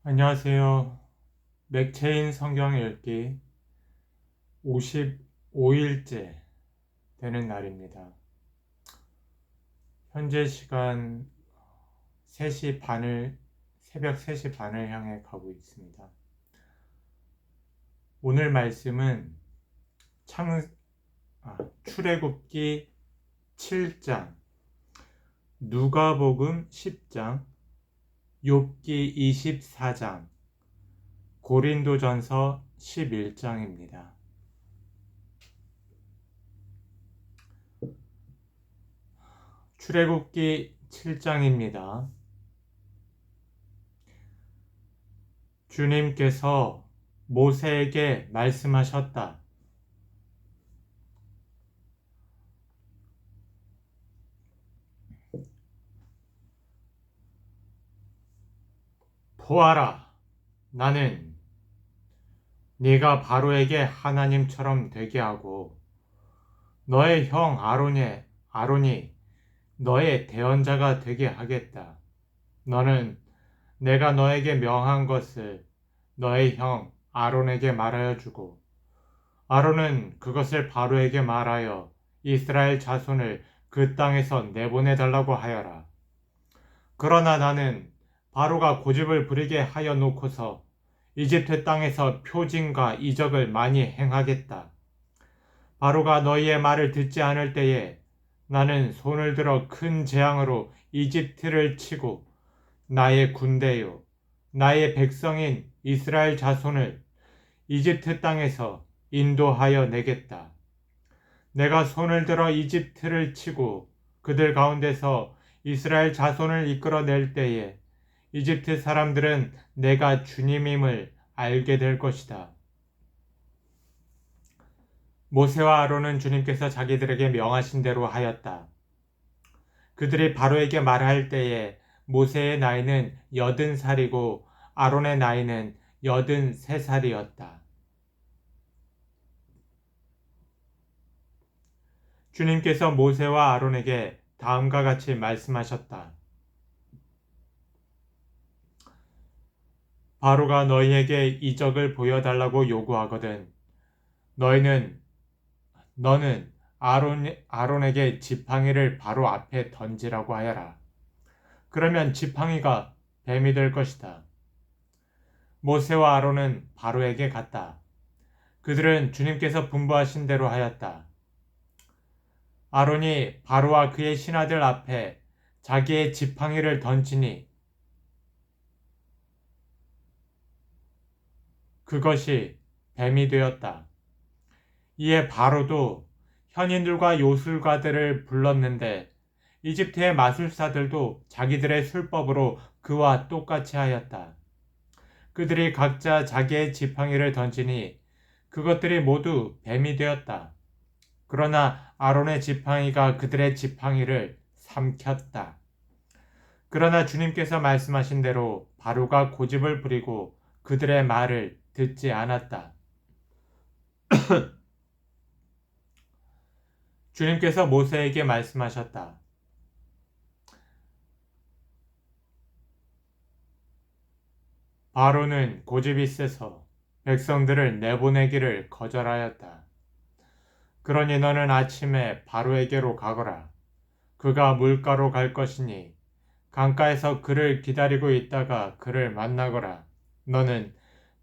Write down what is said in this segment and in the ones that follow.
안녕하세요. 맥체인 성경 읽기 55일째 되는 날입니다. 현재 시간 3시 반을, 새벽 3시 반을 향해 가고 있습니다. 오늘 말씀은 출애굽기 7장, 누가복음 10장, 욥기 24장, 고린도전서 11장입니다. 출애굽기 7장입니다. 주님께서 모세에게 말씀하셨다. 보아라, 나는 네가 바로에게 하나님처럼 되게 하고 너의 형 아론이 너의 대언자가 되게 하겠다. 너는 내가 너에게 명한 것을 너의 형 아론에게 말하여 주고 아론은 그것을 바로에게 말하여 이스라엘 자손을 그 땅에서 내보내 달라고 하여라. 그러나 나는 바로가 고집을 부리게 하여 놓고서 이집트 땅에서 표징과 이적을 많이 행하겠다. 바로가 너희의 말을 듣지 않을 때에 나는 손을 들어 큰 재앙으로 이집트를 치고 나의 군대요 나의 백성인 이스라엘 자손을 이집트 땅에서 인도하여 내겠다. 내가 손을 들어 이집트를 치고 그들 가운데서 이스라엘 자손을 이끌어낼 때에 이집트 사람들은 내가 주님임을 알게 될 것이다. 모세와 아론은 주님께서 자기들에게 명하신 대로 하였다. 그들이 바로에게 말할 때에 모세의 나이는 80살이고 아론의 나이는 83살이었다. 주님께서 모세와 아론에게 다음과 같이 말씀하셨다. 바로가 너희에게 이적을 보여달라고 요구하거든 너는 아론에게 지팡이를 바로 앞에 던지라고 하여라. 그러면 지팡이가 뱀이 될 것이다. 모세와 아론은 바로에게 갔다. 그들은 주님께서 분부하신 대로 하였다. 아론이 바로와 그의 신하들 앞에 자기의 지팡이를 던지니 그것이 뱀이 되었다. 이에 바로도 현인들과 요술가들을 불렀는데 이집트의 마술사들도 자기들의 술법으로 그와 똑같이 하였다. 그들이 각자 자기의 지팡이를 던지니 그것들이 모두 뱀이 되었다. 그러나 아론의 지팡이가 그들의 지팡이를 삼켰다. 그러나 주님께서 말씀하신 대로 바로가 고집을 부리고 그들의 말을 듣지 않았다. 주님께서 모세에게 말씀하셨다. 바로는 고집이 세서 백성들을 내보내기를 거절하였다. 그러니 너는 아침에 바로에게로 가거라. 그가 물가로 갈 것이니 강가에서 그를 기다리고 있다가 그를 만나거라. 너는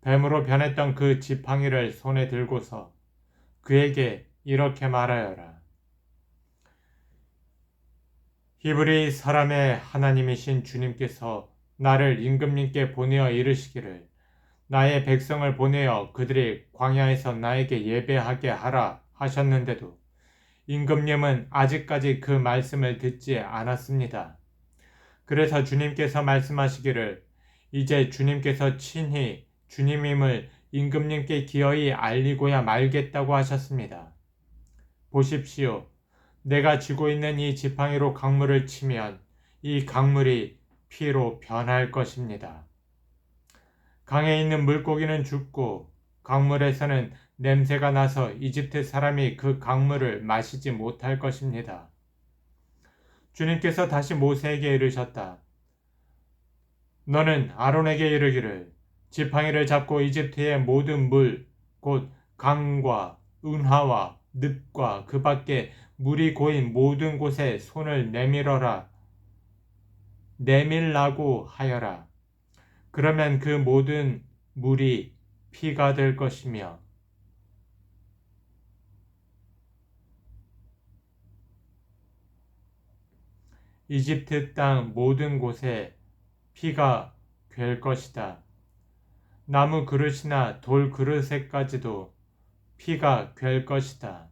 뱀으로 변했던 그 지팡이를 손에 들고서 그에게 이렇게 말하여라. 히브리 사람의 하나님이신 주님께서 나를 임금님께 보내어 이르시기를 나의 백성을 보내어 그들이 광야에서 나에게 예배하게 하라 하셨는데도 임금님은 아직까지 그 말씀을 듣지 않았습니다. 그래서 주님께서 말씀하시기를 이제 주님께서 친히 주님임을 임금님께 기어이 알리고야 말겠다고 하셨습니다. 보십시오. 내가 쥐고 있는 이 지팡이로 강물을 치면 이 강물이 피로 변할 것입니다. 강에 있는 물고기는 죽고 강물에서는 냄새가 나서 이집트 사람이 그 강물을 마시지 못할 것입니다. 주님께서 다시 모세에게 이르셨다. 너는 아론에게 이르기를 지팡이를 잡고 이집트의 모든 물 곧 강과 운하와 늪과 그 밖에 물이 고인 모든 곳에 손을 내밀라고 하여라. 그러면 그 모든 물이 피가 될 것이며 이집트 땅 모든 곳에 피가 될 것이다. 나무 그릇이나 돌 그릇에까지도 피가 될 것이다.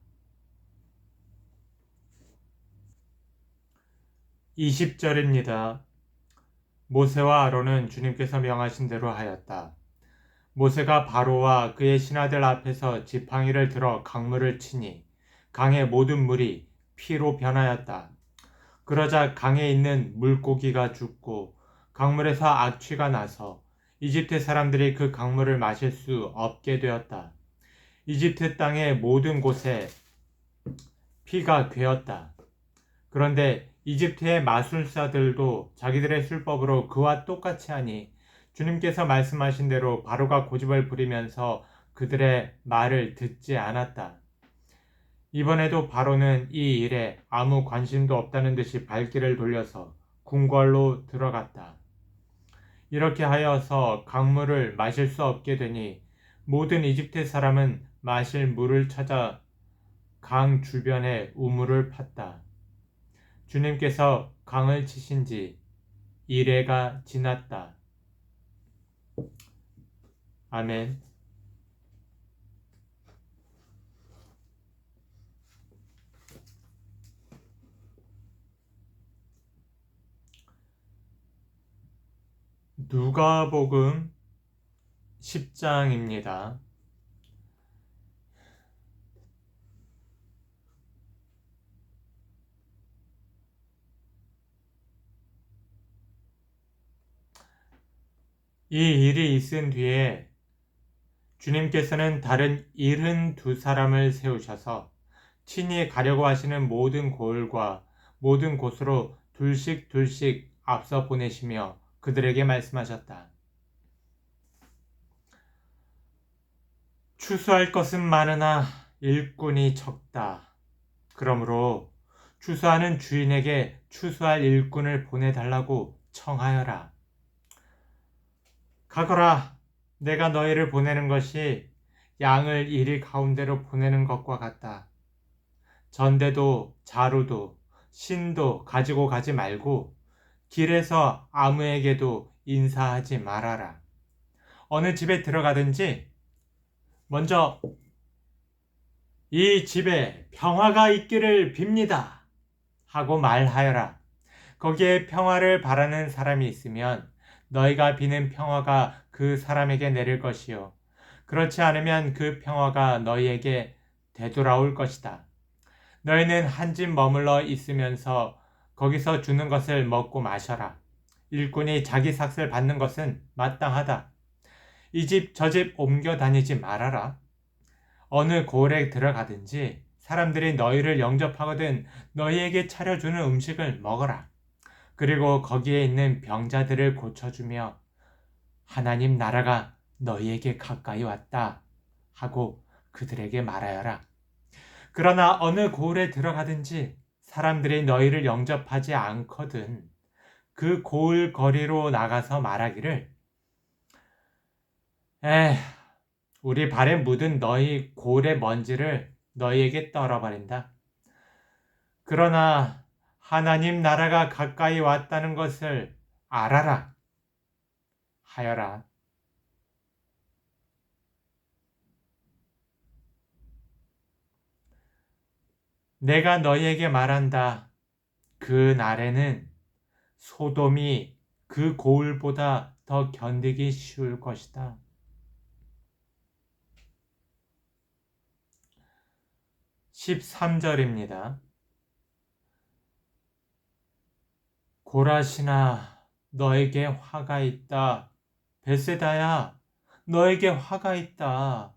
20절입니다. 모세와 아론은 주님께서 명하신 대로 하였다. 모세가 바로와 그의 신하들 앞에서 지팡이를 들어 강물을 치니 강의 모든 물이 피로 변하였다. 그러자 강에 있는 물고기가 죽고 강물에서 악취가 나서 이집트 사람들이 그 강물을 마실 수 없게 되었다. 이집트 땅의 모든 곳에 피가 괴었다. 그런데 이집트의 마술사들도 자기들의 술법으로 그와 똑같이 하니 주님께서 말씀하신 대로 바로가 고집을 부리면서 그들의 말을 듣지 않았다. 이번에도 바로는 이 일에 아무 관심도 없다는 듯이 발길을 돌려서 궁궐로 들어갔다. 이렇게 하여서 강물을 마실 수 없게 되니 모든 이집트 사람은 마실 물을 찾아 강 주변에 우물을 팠다. 주님께서 강을 치신 지 이래가 지났다. 아멘. 누가복음 10장입니다. 이 일이 있은 뒤에 주님께서는 다른 72사람을 세우셔서 친히 가려고 하시는 모든 고을과 모든 곳으로 둘씩 앞서 보내시며 그들에게 말씀하셨다. 추수할 것은 많으나 일꾼이 적다. 그러므로 추수하는 주인에게 추수할 일꾼을 보내달라고 청하여라. 가거라. 내가 너희를 보내는 것이 양을 이리 가운데로 보내는 것과 같다. 전대도 자루도 신도 가지고 가지 말고 길에서 아무에게도 인사하지 말아라. 어느 집에 들어가든지 먼저 이 집에 평화가 있기를 빕니다 하고 말하여라. 거기에 평화를 바라는 사람이 있으면 너희가 비는 평화가 그 사람에게 내릴 것이요. 그렇지 않으면 그 평화가 너희에게 되돌아올 것이다. 너희는 한 집 머물러 있으면서 거기서 주는 것을 먹고 마셔라. 일꾼이 자기 삭을 받는 것은 마땅하다. 이 집 저 집 옮겨 다니지 말아라. 어느 고을에 들어가든지 사람들이 너희를 영접하거든 너희에게 차려주는 음식을 먹어라. 그리고 거기에 있는 병자들을 고쳐주며 하나님 나라가 너희에게 가까이 왔다 하고 그들에게 말하여라. 그러나 어느 고을에 들어가든지 사람들이 너희를 영접하지 않거든 그 고을 거리로 나가서 말하기를 에휴 우리 발에 묻은 너희 고을의 먼지를 너희에게 떨어버린다. 그러나 하나님 나라가 가까이 왔다는 것을 알아라 하여라. 내가 너희에게 말한다. 그 날에는 소돔이 그 고을보다 더 견디기 쉬울 것이다. 13절입니다. 고라시나 너에게 화가 있다. 베세다야 너에게 화가 있다.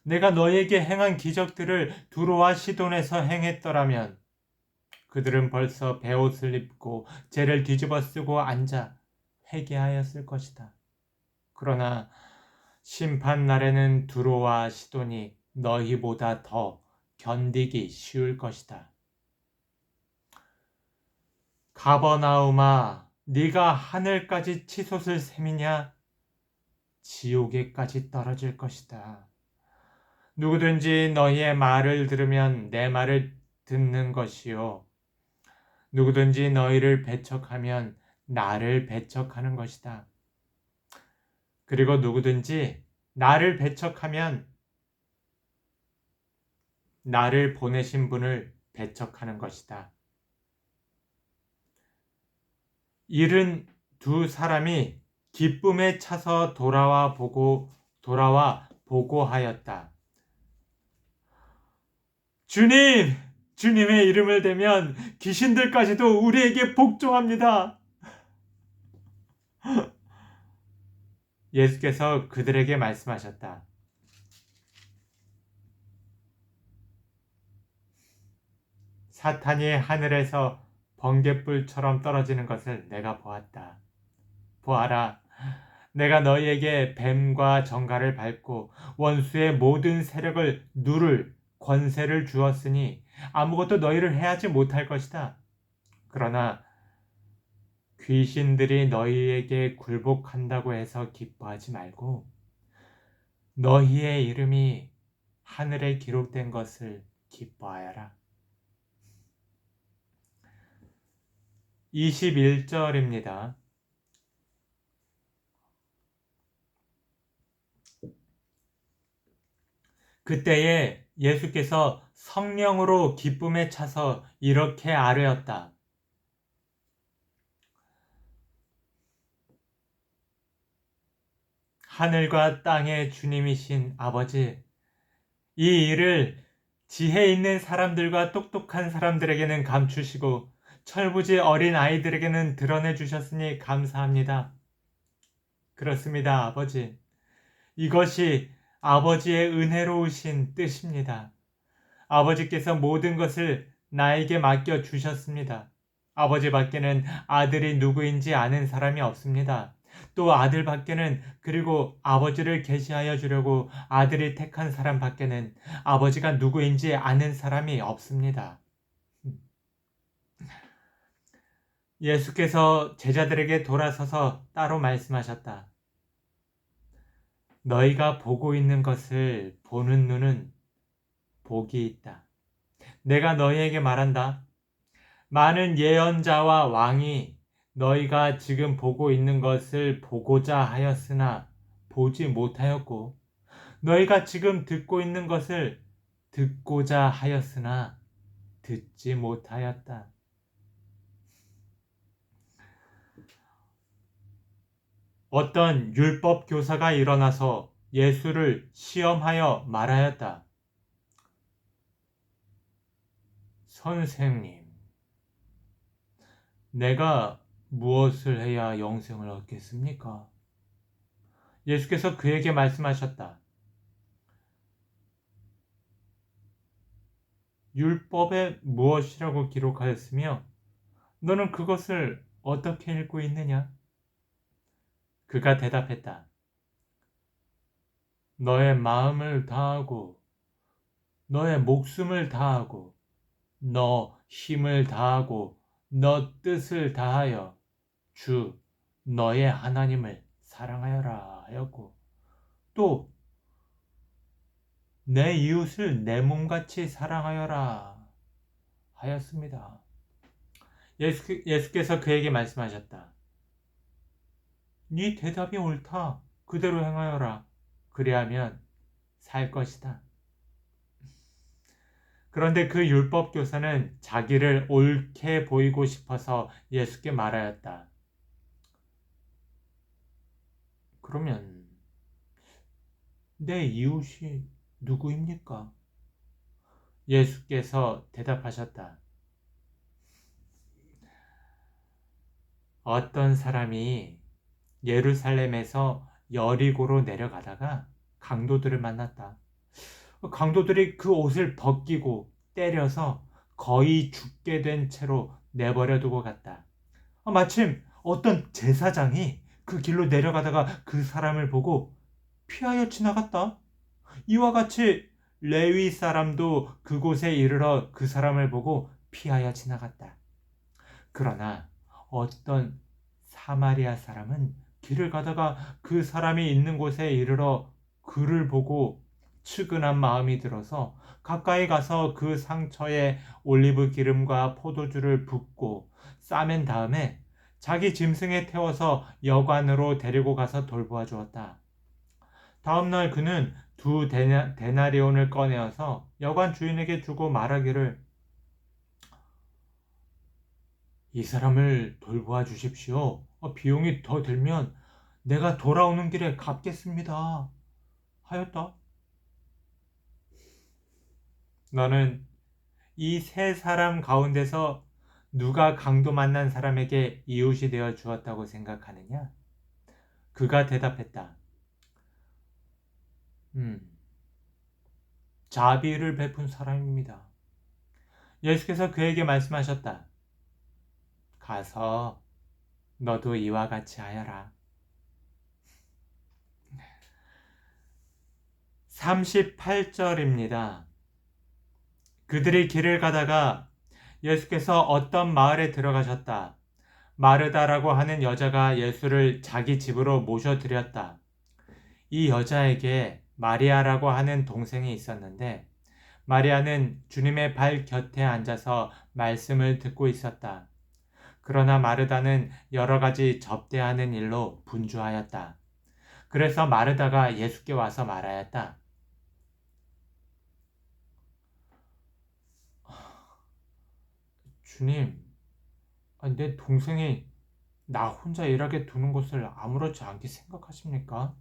내가 너에게 행한 기적들을 두로와 시돈에서 행했더라면 그들은 벌써 베옷을 입고 재를 뒤집어 쓰고 앉아 회개하였을 것이다. 그러나 심판 날에는 두로와 시돈이 너희보다 더 견디기 쉬울 것이다. 가버나움아, 네가 하늘까지 치솟을 셈이냐? 지옥에까지 떨어질 것이다. 누구든지 너희의 말을 들으면 내 말을 듣는 것이요. 누구든지 너희를 배척하면 나를 배척하는 것이다. 그리고 누구든지 나를 배척하면 나를 보내신 분을 배척하는 것이다. 72사람이 기쁨에 차서 돌아와 보고하였다. 주님! 주님의 이름을 대면 귀신들까지도 우리에게 복종합니다. 예수께서 그들에게 말씀하셨다. 사탄이 하늘에서 번갯불처럼 떨어지는 것을 내가 보았다. 보아라, 내가 너희에게 뱀과 정갈을 밟고 원수의 모든 세력을 누를 권세를 주었으니 아무것도 너희를 해하지 못할 것이다. 그러나 귀신들이 너희에게 굴복한다고 해서 기뻐하지 말고 너희의 이름이 하늘에 기록된 것을 기뻐하여라. 21절입니다. 그때에 예수께서 성령으로 기쁨에 차서 이렇게 아뢰었다. 하늘과 땅의 주님이신 아버지, 이 일을 지혜 있는 사람들과 똑똑한 사람들에게는 감추시고 철부지 어린 아이들에게는 드러내 주셨으니 감사합니다. 그렇습니다, 아버지. 이것이 아버지의 은혜로우신 뜻입니다. 아버지께서 모든 것을 나에게 맡겨 주셨습니다. 아버지 밖에는 아들이 누구인지 아는 사람이 없습니다. 또 아들 밖에는, 그리고 아버지를 계시하여 주려고 아들이 택한 사람 밖에는 아버지가 누구인지 아는 사람이 없습니다. 예수께서 제자들에게 돌아서서 따로 말씀하셨다. 너희가 보고 있는 것을 보는 눈은 복이 있다. 내가 너희에게 말한다. 많은 예언자와 왕이 너희가 지금 보고 있는 것을 보고자 하였으나 보지 못하였고, 너희가 지금 듣고 있는 것을 듣고자 하였으나 듣지 못하였다. 어떤 율법 교사가 일어나서 예수를 시험하여 말하였다. 선생님, 내가 무엇을 해야 영생을 얻겠습니까? 예수께서 그에게 말씀하셨다. 율법에 무엇이라고 기록하였으며 너는 그것을 어떻게 읽고 있느냐? 그가 대답했다. 너의 마음을 다하고 너의 목숨을 다하고 너 힘을 다하고 너 뜻을 다하여 주 너의 하나님을 사랑하여라 하였고, 또 내 이웃을 내 몸같이 사랑하여라 하였습니다. 예수께서 그에게 말씀하셨다. 네 대답이 옳다. 그대로 행하여라. 그리하면 살 것이다. 그런데 그 율법 교사는 자기를 옳게 보이고 싶어서 예수께 말하였다. 그러면 내 이웃이 누구입니까? 예수께서 대답하셨다. 어떤 사람이 예루살렘에서 여리고로 내려가다가 강도들을 만났다. 강도들이 그 옷을 벗기고 때려서 거의 죽게 된 채로 내버려 두고 갔다. 마침 어떤 제사장이 그 길로 내려가다가 그 사람을 보고 피하여 지나갔다. 이와 같이 레위 사람도 그곳에 이르러 그 사람을 보고 피하여 지나갔다. 그러나 어떤 사마리아 사람은 길을 가다가 그 사람이 있는 곳에 이르러 그를 보고 측은한 마음이 들어서 가까이 가서 그 상처에 올리브 기름과 포도주를 붓고 싸맨 다음에 자기 짐승에 태워서 여관으로 데리고 가서 돌보아 주었다. 다음날 그는 두 데나리온을 꺼내어서 여관 주인에게 주고 말하기를 이 사람을 돌보아 주십시오. 비용이 더 들면 내가 돌아오는 길에 갚겠습니다. 하였다. 너는 이 세 사람 가운데서 누가 강도 만난 사람에게 이웃이 되어 주었다고 생각하느냐? 그가 대답했다. 자비를 베푼 사람입니다. 예수께서 그에게 말씀하셨다. 가서 너도 이와 같이 하여라. 38절입니다. 그들이 길을 가다가 예수께서 어떤 마을에 들어가셨다. 마르다라고 하는 여자가 예수를 자기 집으로 모셔드렸다. 이 여자에게 마리아라고 하는 동생이 있었는데 마리아는 주님의 발 곁에 앉아서 말씀을 듣고 있었다. 그러나 마르다는 여러 가지 접대하는 일로 분주하였다. 그래서 마르다가 예수께 와서 말하였다. 주님, 내 동생이 나 혼자 일하게 두는 것을 아무렇지 않게 생각하십니까?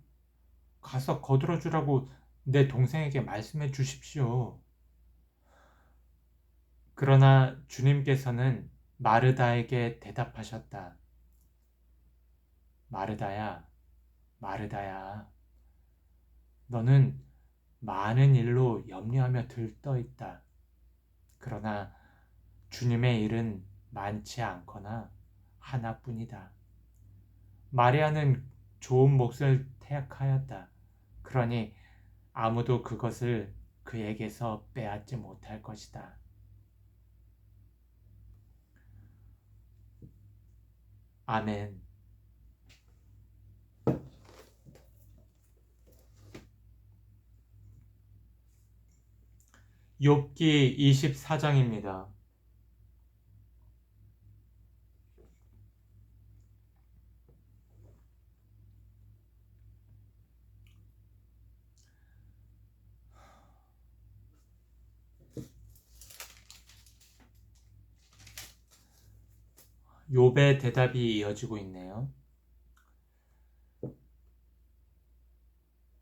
가서 거들어 주라고 내 동생에게 말씀해 주십시오. 그러나 주님께서는 마르다에게 대답하셨다. 마르다야, 마르다야, 너는 많은 일로 염려하며 들떠 있다. 그러나 주님의 일은 많지 않거나 하나뿐이다. 마리아는 좋은 몫을 택하였다. 그러니 아무도 그것을 그에게서 빼앗지 못할 것이다. 아멘. 욥기 24장입니다. 욥의 대답이 이어지고 있네요.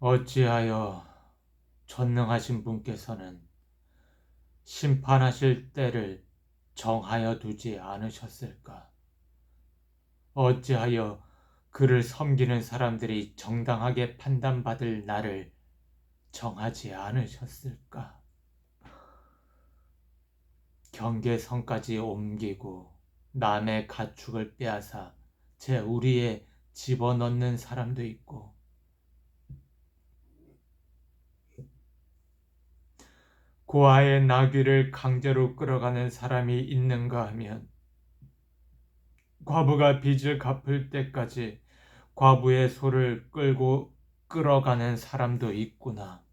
어찌하여 전능하신 분께서는 심판하실 때를 정하여 두지 않으셨을까? 어찌하여 그를 섬기는 사람들이 정당하게 판단받을 날을 정하지 않으셨을까? 경계선까지 옮기고 남의 가축을 빼앗아 제 우리에 집어넣는 사람도 있고 고아의 나귀를 강제로 끌어가는 사람이 있는가 하면 과부가 빚을 갚을 때까지 과부의 소를 끌어가는 사람도 있구나.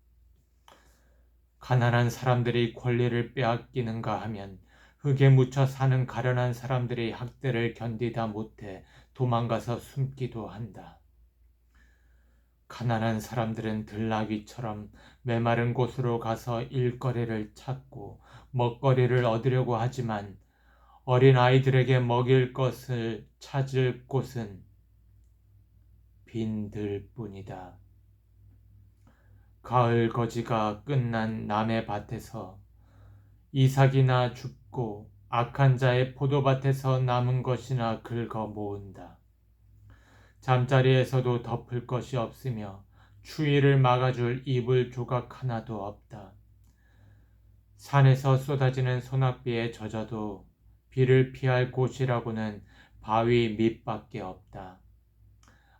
가난한 사람들이 권리를 빼앗기는가 하면 흙에 묻혀 사는 가련한 사람들이 학대를 견디다 못해 도망가서 숨기도 한다. 가난한 사람들은 들나귀처럼 메마른 곳으로 가서 일거리를 찾고 먹거리를 얻으려고 하지만 어린 아이들에게 먹일 것을 찾을 곳은 빈들뿐이다. 가을 거지가 끝난 남의 밭에서 이삭이나 줍고 악한 자의 포도밭에서 남은 것이나 긁어 모은다. 잠자리에서도 덮을 것이 없으며 추위를 막아줄 이불 조각 하나도 없다. 산에서 쏟아지는 소낙비에 젖어도 비를 피할 곳이라고는 바위 밑밖에 없다.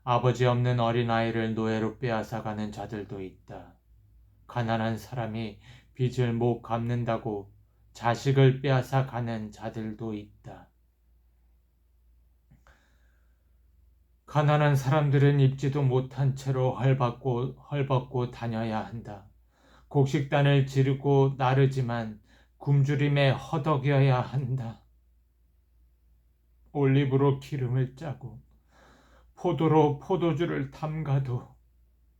아버지 없는 어린아이를 노예로 빼앗아가는 자들도 있다. 가난한 사람이 빚을 못 갚는다고 자식을 빼앗아 가는 자들도 있다. 가난한 사람들은 입지도 못한 채로 헐벗고 다녀야 한다. 곡식단을 지르고 나르지만 굶주림에 허덕여야 한다. 올리브로 기름을 짜고 포도로 포도주를 담가도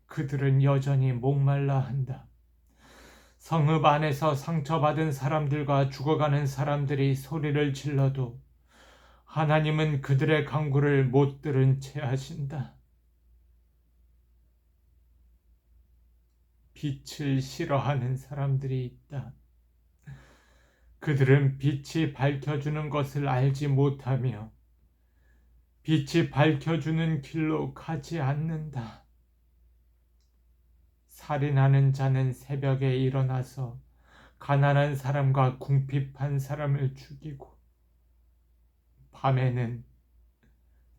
그들은 여전히 목말라 한다. 성읍 안에서 상처받은 사람들과 죽어가는 사람들이 소리를 질러도 하나님은 그들의 간구를 못 들은 채 하신다. 빛을 싫어하는 사람들이 있다. 그들은 빛이 밝혀주는 것을 알지 못하며 빛이 밝혀주는 길로 가지 않는다. 살인하는 자는 새벽에 일어나서 가난한 사람과 궁핍한 사람을 죽이고 밤에는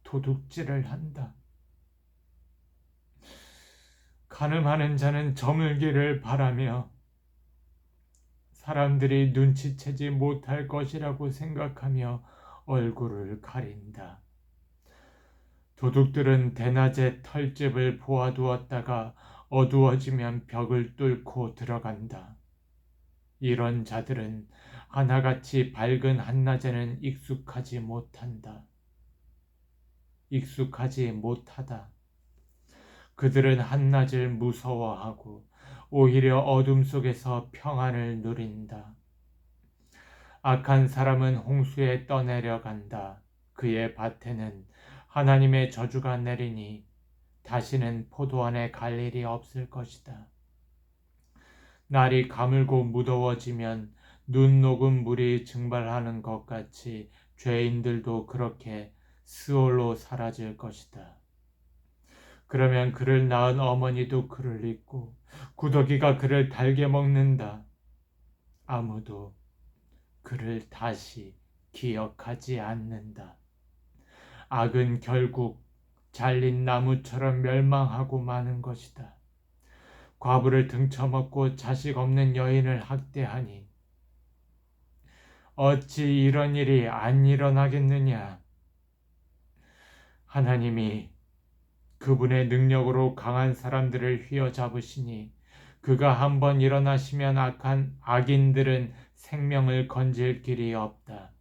도둑질을 한다. 간음하는 자는 저물기를 바라며 사람들이 눈치채지 못할 것이라고 생각하며 얼굴을 가린다. 도둑들은 대낮에 털집을 보아두었다가 어두워지면 벽을 뚫고 들어간다. 이런 자들은 하나같이 밝은 한낮에는 익숙하지 못하다. 그들은 한낮을 무서워하고 오히려 어둠 속에서 평안을 누린다. 악한 사람은 홍수에 떠내려간다. 그의 밭에는 하나님의 저주가 내리니 다시는 포도원에 갈 일이 없을 것이다. 날이 가물고 무더워지면 눈 녹은 물이 증발하는 것 같이 죄인들도 그렇게 스올로 사라질 것이다. 그러면 그를 낳은 어머니도 그를 잊고 구더기가 그를 달게 먹는다. 아무도 그를 다시 기억하지 않는다. 악은 결국 잘린 나무처럼 멸망하고 마는 것이다. 과부를 등쳐먹고 자식 없는 여인을 학대하니 어찌 이런 일이 안 일어나겠느냐. 하나님이 그분의 능력으로 강한 사람들을 휘어잡으시니 그가 한번 일어나시면 악인들은 생명을 건질 길이 없다.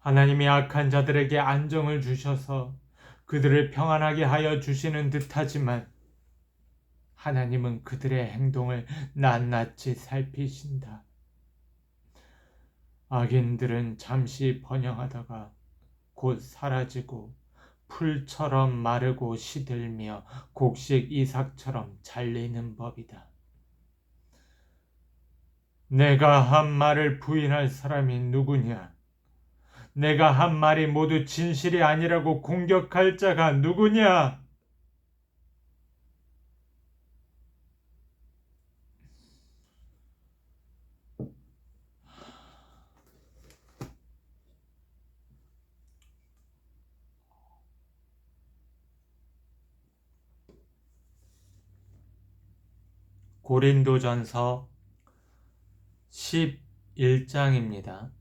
하나님이 악한 자들에게 안정을 주셔서 그들을 평안하게 하여 주시는 듯하지만 하나님은 그들의 행동을 낱낱이 살피신다. 악인들은 잠시 번영하다가 곧 사라지고 풀처럼 마르고 시들며 곡식 이삭처럼 잘리는 법이다. 내가 한 말을 부인할 사람이 누구냐? 내가 한 말이 모두 진실이 아니라고 공격할 자가 누구냐? 고린도전서 11장입니다.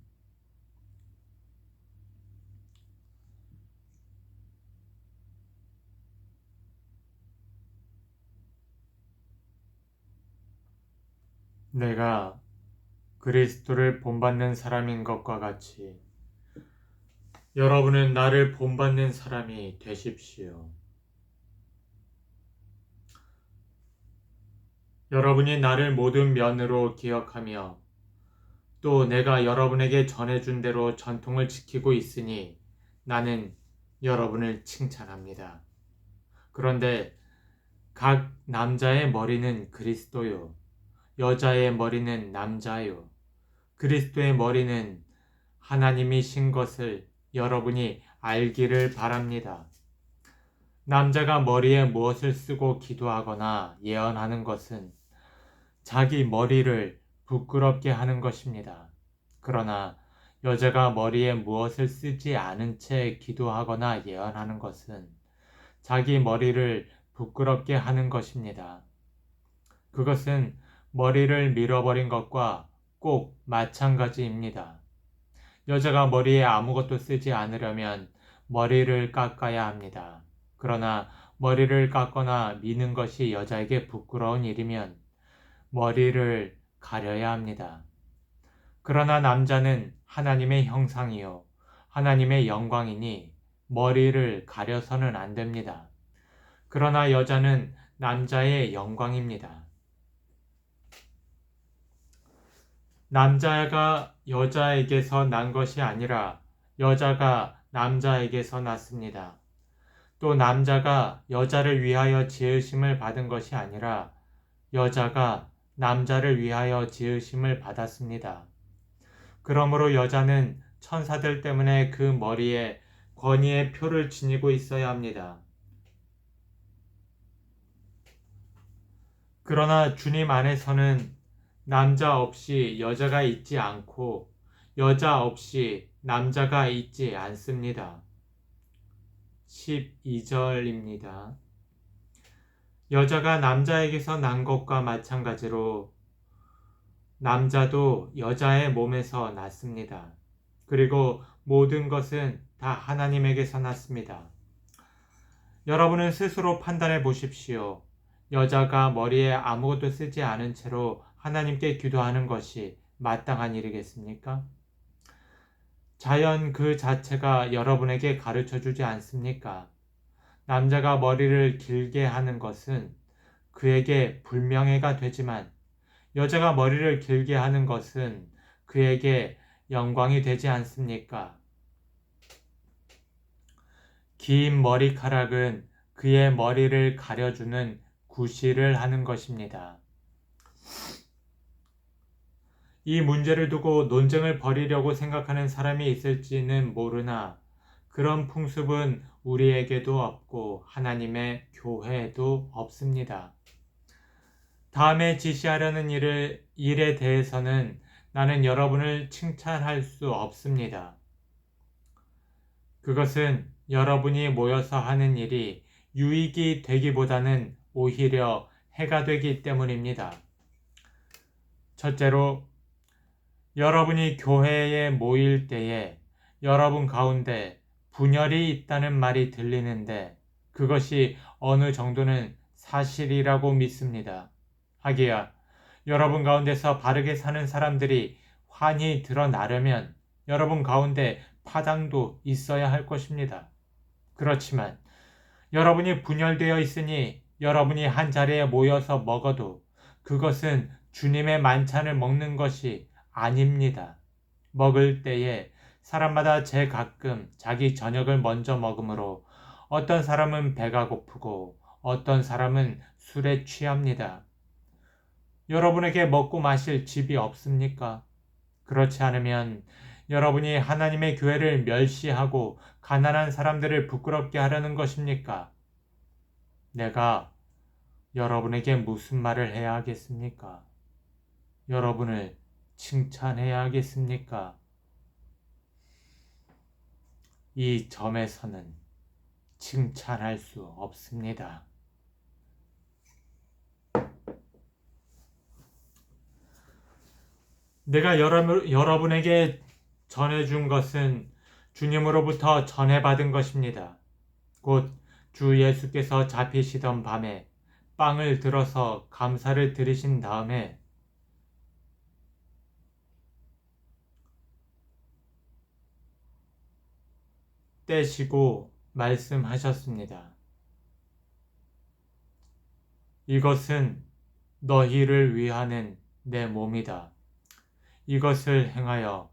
내가 그리스도를 본받는 사람인 것과 같이 여러분은 나를 본받는 사람이 되십시오. 여러분이 나를 모든 면으로 기억하며 또 내가 여러분에게 전해준 대로 전통을 지키고 있으니 나는 여러분을 칭찬합니다. 그런데 각 남자의 머리는 그리스도요, 여자의 머리는 남자요, 그리스도의 머리는 하나님이신 것을 여러분이 알기를 바랍니다. 남자가 머리에 무엇을 쓰고 기도하거나 예언하는 것은 자기 머리를 부끄럽게 하는 것입니다. 그러나 여자가 머리에 무엇을 쓰지 않은 채 기도하거나 예언하는 것은 자기 머리를 부끄럽게 하는 것입니다. 그것은 머리를 밀어버린 것과 꼭 마찬가지입니다. 여자가 머리에 아무것도 쓰지 않으려면 머리를 깎아야 합니다. 그러나 머리를 깎거나 미는 것이 여자에게 부끄러운 일이면 머리를 가려야 합니다. 그러나 남자는 하나님의 형상이요 하나님의 영광이니 머리를 가려서는 안 됩니다. 그러나 여자는 남자의 영광입니다. 남자가 여자에게서 난 것이 아니라 여자가 남자에게서 났습니다. 또 남자가 여자를 위하여 지으심을 받은 것이 아니라 여자가 남자를 위하여 지으심을 받았습니다. 그러므로 여자는 천사들 때문에 그 머리에 권위의 표를 지니고 있어야 합니다. 그러나 주님 안에서는 남자 없이 여자가 있지 않고 여자 없이 남자가 있지 않습니다. 12절입니다. 여자가 남자에게서 난 것과 마찬가지로 남자도 여자의 몸에서 났습니다. 그리고 모든 것은 다 하나님에게서 났습니다. 여러분은 스스로 판단해 보십시오. 여자가 머리에 아무것도 쓰지 않은 채로 하나님께 기도하는 것이 마땅한 일이겠습니까? 자연 그 자체가 여러분에게 가르쳐 주지 않습니까? 남자가 머리를 길게 하는 것은 그에게 불명예가 되지만 여자가 머리를 길게 하는 것은 그에게 영광이 되지 않습니까? 긴 머리카락은 그의 머리를 가려주는 구실을 하는 것입니다. 이 문제를 두고 논쟁을 벌이려고 생각하는 사람이 있을지는 모르나 그런 풍습은 우리에게도 없고 하나님의 교회에도 없습니다. 다음에 지시하려는 일에 대해서는 나는 여러분을 칭찬할 수 없습니다. 그것은 여러분이 모여서 하는 일이 유익이 되기보다는 오히려 해가 되기 때문입니다. 첫째로, 여러분이 교회에 모일 때에 여러분 가운데 분열이 있다는 말이 들리는데 그것이 어느 정도는 사실이라고 믿습니다. 하기야 여러분 가운데서 바르게 사는 사람들이 환히 드러나려면 여러분 가운데 파당도 있어야 할 것입니다. 그렇지만 여러분이 분열되어 있으니 여러분이 한 자리에 모여서 먹어도 그것은 주님의 만찬을 먹는 것이 아닙니다. 먹을 때에 사람마다 제가끔 자기 저녁을 먼저 먹으므로 어떤 사람은 배가 고프고 어떤 사람은 술에 취합니다. 여러분에게 먹고 마실 집이 없습니까? 그렇지 않으면 여러분이 하나님의 교회를 멸시하고 가난한 사람들을 부끄럽게 하려는 것입니까? 내가 여러분에게 무슨 말을 해야 하겠습니까? 여러분을 칭찬해야 하겠습니까? 이 점에서는 칭찬할 수 없습니다. 내가 여러분에게 전해준 것은 주님으로부터 전해받은 것입니다. 곧 주 예수께서 잡히시던 밤에 빵을 들어서 감사를 드리신 다음에 떼시고 말씀하셨습니다. 이것은 너희를 위하는 내 몸이다. 이것을 행하여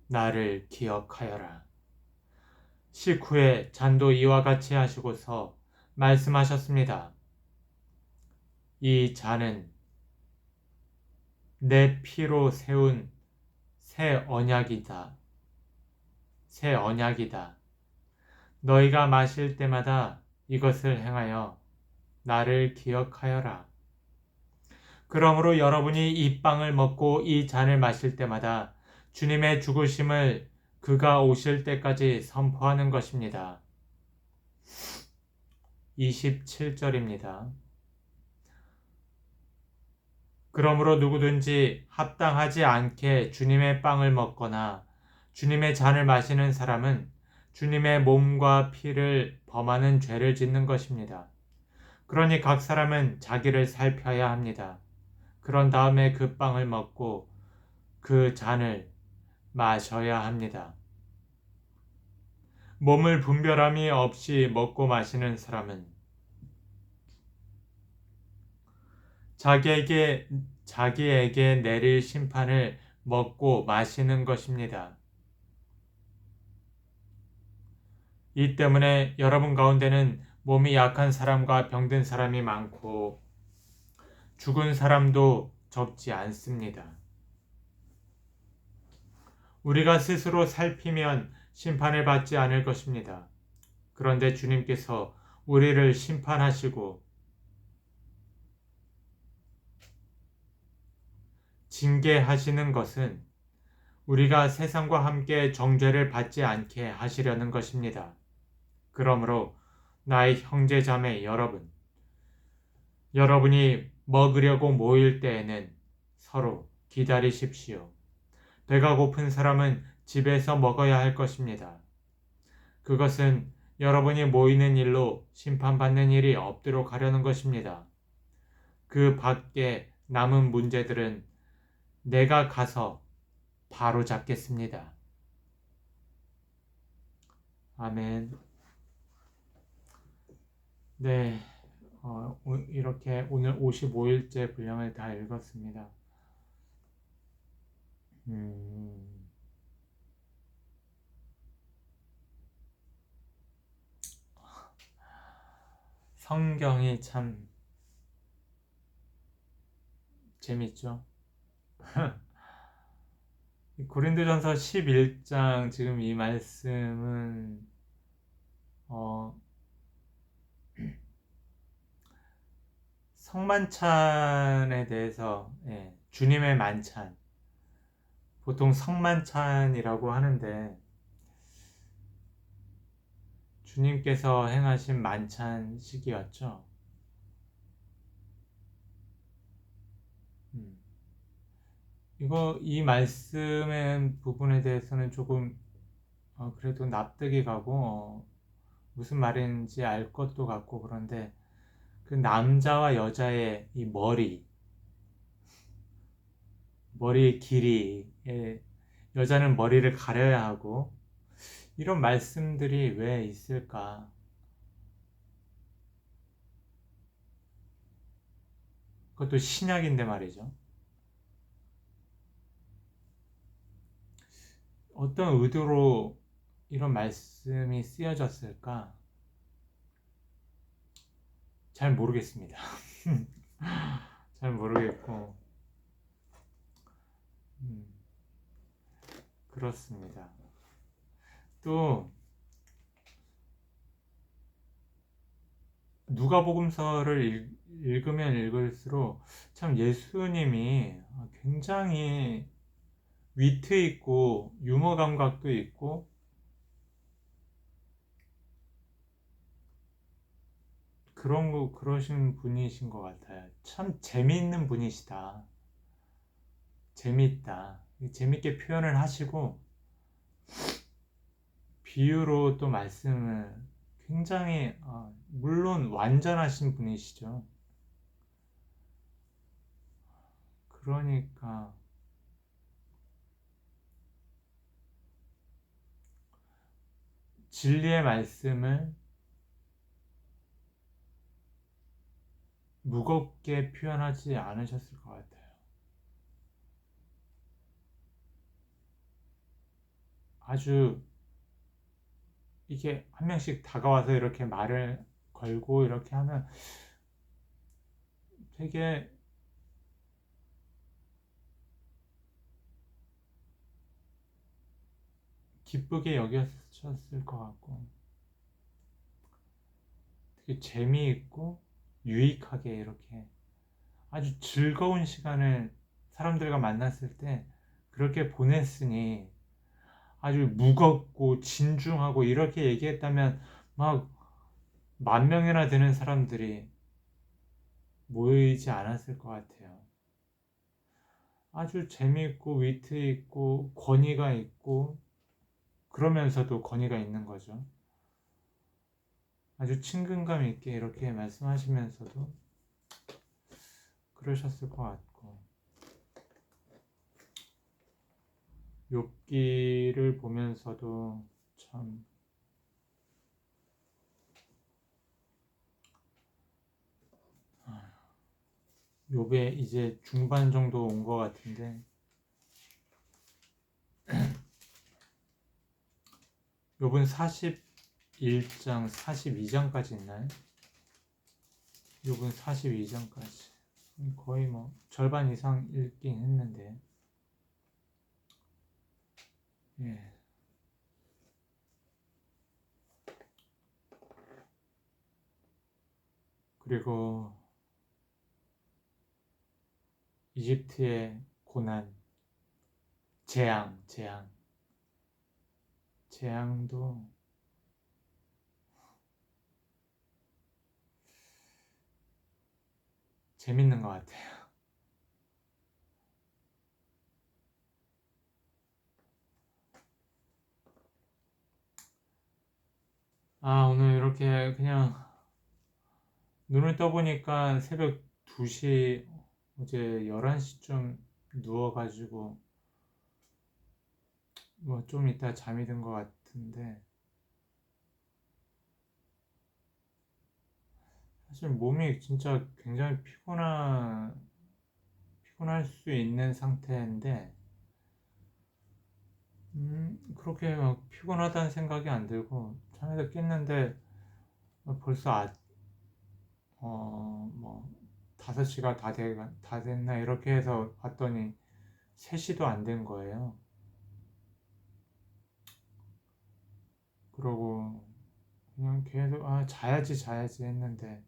나를 기억하여라. 식후에 잔도 이와 같이 하시고서 말씀하셨습니다. 이 잔은 내 피로 세운 새 언약이다. 새 언약이다. 너희가 마실 때마다 이것을 행하여 나를 기억하여라. 그러므로 여러분이 이 빵을 먹고 이 잔을 마실 때마다 주님의 죽으심을 그가 오실 때까지 선포하는 것입니다. 27절입니다. 그러므로 누구든지 합당하지 않게 주님의 빵을 먹거나 주님의 잔을 마시는 사람은 주님의 몸과 피를 범하는 죄를 짓는 것입니다. 그러니 각 사람은 자기를 살펴야 합니다. 그런 다음에 그 빵을 먹고 그 잔을 마셔야 합니다. 몸을 분별함이 없이 먹고 마시는 사람은 자기에게 내릴 심판을 먹고 마시는 것입니다. 이 때문에 여러분 가운데는 몸이 약한 사람과 병든 사람이 많고 죽은 사람도 적지 않습니다. 우리가 스스로 살피면 심판을 받지 않을 것입니다. 그런데 주님께서 우리를 심판하시고 징계하시는 것은 우리가 세상과 함께 정죄를 받지 않게 하시려는 것입니다. 그러므로 나의 형제 자매 여러분, 여러분이 먹으려고 모일 때에는 서로 기다리십시오. 배가 고픈 사람은 집에서 먹어야 할 것입니다. 그것은 여러분이 모이는 일로 심판받는 일이 없도록 하려는 것입니다. 그 밖에 남은 문제들은 내가 가서 바로 잡겠습니다. 아멘. 네, 이렇게 오늘 55일째 분량을 다 읽었습니다. 성경이 참 재밌죠? 고린도전서 11장 지금 이 말씀은 성만찬에 대해서 주님의 만찬 보통 성만찬이라고 하는데 주님께서 행하신 만찬식이었죠. 이 말씀의 부분에 대해서는 조금 그래도 납득이 가고 무슨 말인지 알 것도 같고 그런데 그 남자와 여자의 이 머리의 길이 여자는 머리를 가려야 하고 이런 말씀들이 왜 있을까? 그것도 신약인데 말이죠. 어떤 의도로 이런 말씀이 쓰여졌을까? 잘 모르겠습니다. 잘 모르겠고 그렇습니다. 또 누가복음서를 읽으면 읽을수록 참 예수님이 굉장히 위트 있고 유머 감각도 있고 그러신 분이신 것 같아요. 참 재미있는 분이시다. 재미있다. 재밌게 표현을 하시고 비유로 또 말씀을 굉장히 물론 완전하신 분이시죠. 그러니까 진리의 말씀을 무겁게 표현하지 않으셨을 것 같아요. 아주 이게 한 명씩 다가와서 이렇게 말을 걸고 이렇게 하면 되게 기쁘게 여겼을 것 같고 되게 재미있고 유익하게 이렇게 아주 즐거운 시간을 사람들과 만났을 때 그렇게 보냈으니 아주 무겁고 진중하고 이렇게 얘기했다면 막 10,000명이나 되는 사람들이 모이지 않았을 것 같아요. 아주 재미있고 위트 있고 권위가 있고 그러면서도 권위가 있는 거죠. 아주 친근감 있게 이렇게 말씀하시면서도 그러셨을 것 같고, 욥기를 보면서도 참 욥에 이제 중반 정도 온 것 같은데, 욥은 41장, 42장까지 있나요? 욥은 42장까지 거의 뭐 절반 이상 읽긴 했는데, 예. 그리고 이집트의 고난, 재앙도 재밌는 것 같아요. 오늘 이렇게 그냥 눈을 떠보니까 새벽 2시, 어제 11시쯤 누워가지고 뭐 좀 이따 잠이 든 것 같은데, 사실 몸이 진짜 굉장히 피곤할 수 있는 상태인데, 그렇게 막 피곤하다는 생각이 안 들고 잠에서 깼는데 벌써 뭐 5시가 다 됐나 이렇게 해서 봤더니 3시도 안 된 거예요. 그러고 그냥 계속 자야지 했는데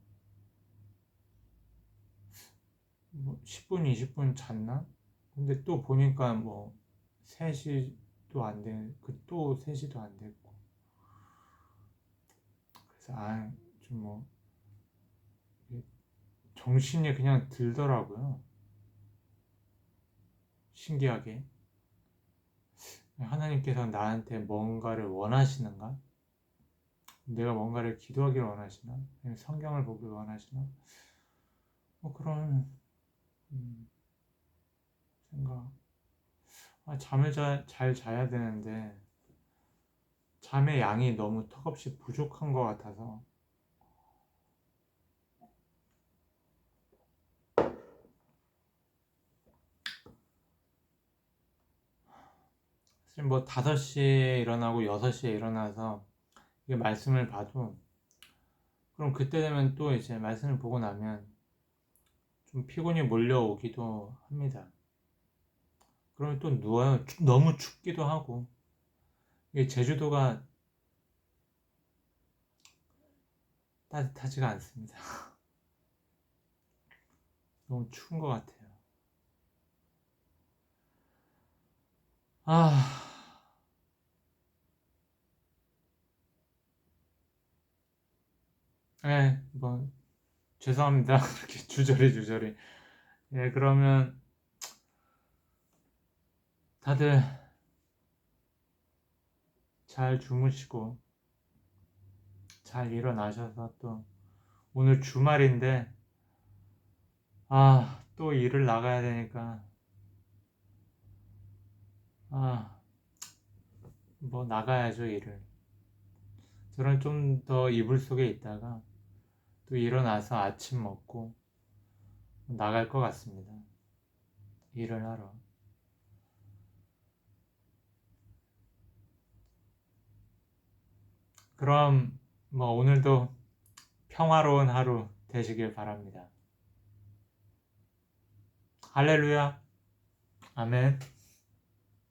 뭐 10분, 20분 잤나? 근데 또 보니까 뭐 3시도 안 된, 또 3시도 안 됐고. 그래서 좀 뭐 정신이 그냥 들더라고요. 신기하게. 하나님께서 나한테 뭔가를 원하시는가? 내가 뭔가를 기도하기를 원하시나? 아니면 성경을 보길 원하시나? 뭐 그런 생각. 잠을 잘 자야 되는데 잠의 양이 너무 턱없이 부족한 것 같아서 사실 뭐 5시에 일어나고 6시에 일어나서 이게 말씀을 봐도 그럼 그때 되면 또 이제 말씀을 보고 나면 좀 피곤이 몰려오기도 합니다. 그러면 또 누워요. 너무 춥기도 하고 이게 제주도가 따뜻하지가 않습니다. 너무 추운 것 같아요. 아, 뭐 죄송합니다. 그렇게 주저리. 그러면 다들 잘 주무시고 잘 일어나셔서 또 오늘 주말인데 또 일을 나가야 되니까 뭐 나가야죠 일을. 저는 좀 더 이불 속에 있다가 또 일어나서 아침 먹고 나갈 것 같습니다. 일을 하러. 그럼 뭐 오늘도 평화로운 하루 되시길 바랍니다. 할렐루야. 아멘.